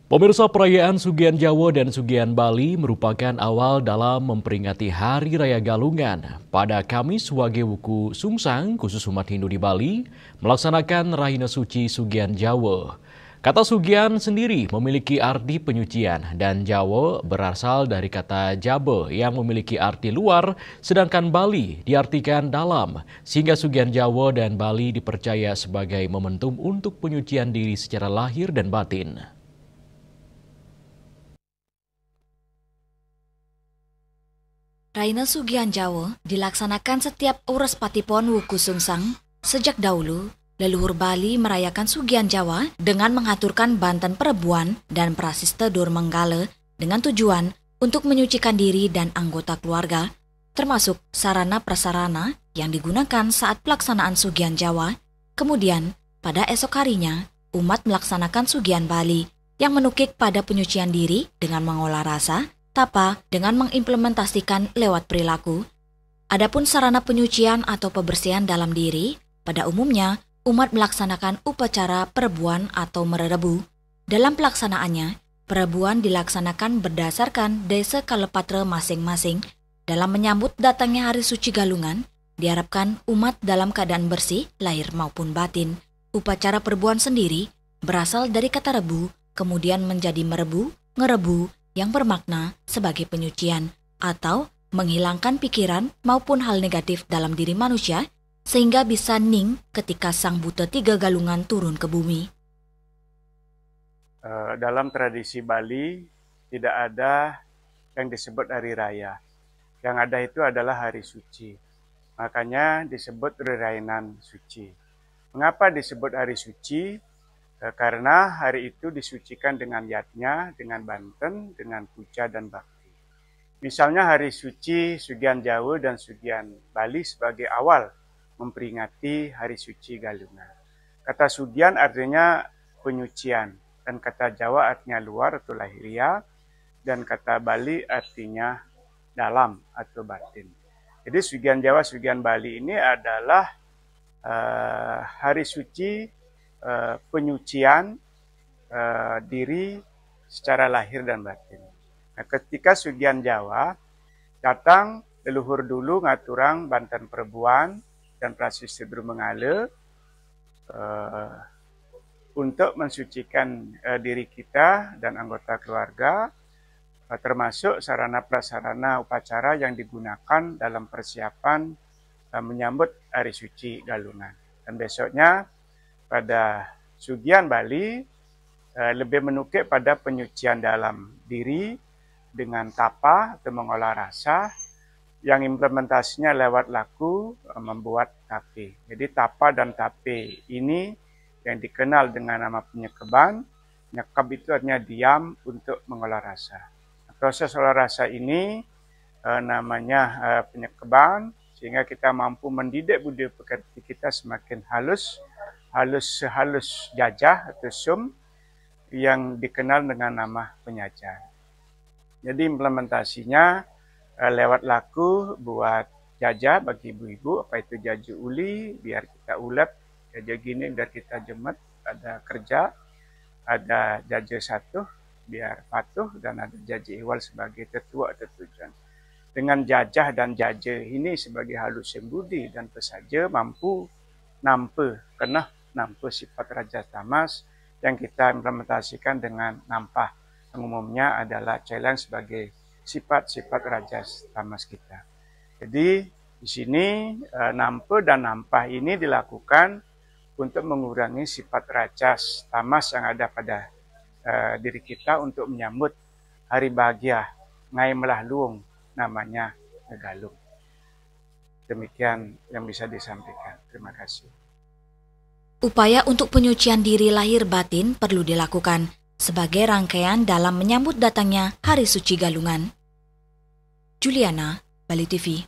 Pemirsa, perayaan Sugian Jawa dan Sugian Bali merupakan awal dalam memperingati Hari Raya Galungan. Pada Kamis, Wage Wuku Sungsang, khusus umat Hindu di Bali, melaksanakan Rahina Suci Sugian Jawa. Kata Sugian sendiri memiliki arti penyucian dan Jawa berasal dari kata Jabe yang memiliki arti luar, sedangkan Bali diartikan dalam, sehingga Sugian Jawa dan Bali dipercaya sebagai momentum untuk penyucian diri secara lahir dan batin. Rahina Sugian Jawa dilaksanakan setiap Ures Patipon Wuku Sungsang. Sejak dahulu, leluhur Bali merayakan Sugian Jawa dengan mengaturkan banten perebuan dan prasiste dur menggale dengan tujuan untuk menyucikan diri dan anggota keluarga, termasuk sarana prasarana yang digunakan saat pelaksanaan Sugian Jawa. Kemudian, pada esok harinya, umat melaksanakan Sugian Bali yang menukik pada penyucian diri dengan mengolah rasa, tapa dengan mengimplementasikan lewat perilaku. Adapun sarana penyucian atau pembersihan dalam diri, pada umumnya umat melaksanakan upacara perebuan atau mererebu. Dalam pelaksanaannya, perebuan dilaksanakan berdasarkan desa kalepatre masing-masing. Dalam menyambut datangnya hari suci Galungan, diharapkan umat dalam keadaan bersih, lahir maupun batin. Upacara perebuan sendiri berasal dari kata rebu, kemudian menjadi merebu, ngerebu, yang bermakna sebagai penyucian atau menghilangkan pikiran maupun hal negatif dalam diri manusia sehingga bisa ning ketika sang buta tiga galungan turun ke bumi. Dalam tradisi Bali tidak ada yang disebut hari raya. Yang ada itu adalah hari suci. Makanya disebut Rerainan Suci. Mengapa disebut hari suci? Karena hari itu disucikan dengan yatnya, dengan banten, dengan puja dan bakti. Misalnya hari suci Sugian Jawa dan Sugian Bali sebagai awal memperingati hari suci Galungan. Kata Sugian artinya penyucian, dan kata Jawa artinya luar atau lahiriah, dan kata Bali artinya dalam atau batin. Jadi Sugian Jawa, Sugian Bali ini adalah hari suci penyucian diri secara lahir dan batin. Nah, ketika Sugian Jawa datang leluhur dulu ngaturang banten perebuan dan prasiste dur mengale untuk mensucikan diri kita dan anggota keluarga, termasuk sarana prasarana upacara yang digunakan dalam persiapan menyambut hari suci Galungan. Dan besoknya pada Sugian Bali lebih menukik pada penyucian dalam diri dengan tapa atau mengolah rasa yang implementasinya lewat laku membuat tape. Jadi tapa dan tape ini yang dikenal dengan nama penyekeban. Nyekep itu artinya diam untuk mengolah rasa. Proses olah rasa ini namanya penyekeban, sehingga kita mampu mendidik budi pekerti kita semakin halus jajah atau sum yang dikenal dengan nama penyajian. Jadi implementasinya lewat laku buat jajah bagi ibu-ibu, apa itu jaju uli biar kita ulep, jajah gini biar kita jemet, ada kerja, ada jajah satu biar patuh, dan ada jajah iwal sebagai tetua atau tujuan. Dengan jajah dan jajah ini sebagai halus budi dan pesaja mampu nampe sifat raja tamas yang kita implementasikan dengan nampah. Yang umumnya adalah challenge sebagai sifat-sifat raja tamas kita. Jadi di sini nampe dan nampah ini dilakukan untuk mengurangi sifat raja tamas yang ada pada diri kita untuk menyambut hari bahagia ngai melah luung namanya Galung. Demikian yang bisa disampaikan. Terima kasih. Upaya untuk penyucian diri lahir batin perlu dilakukan sebagai rangkaian dalam menyambut datangnya Hari Suci Galungan. Juliana, Bali TV.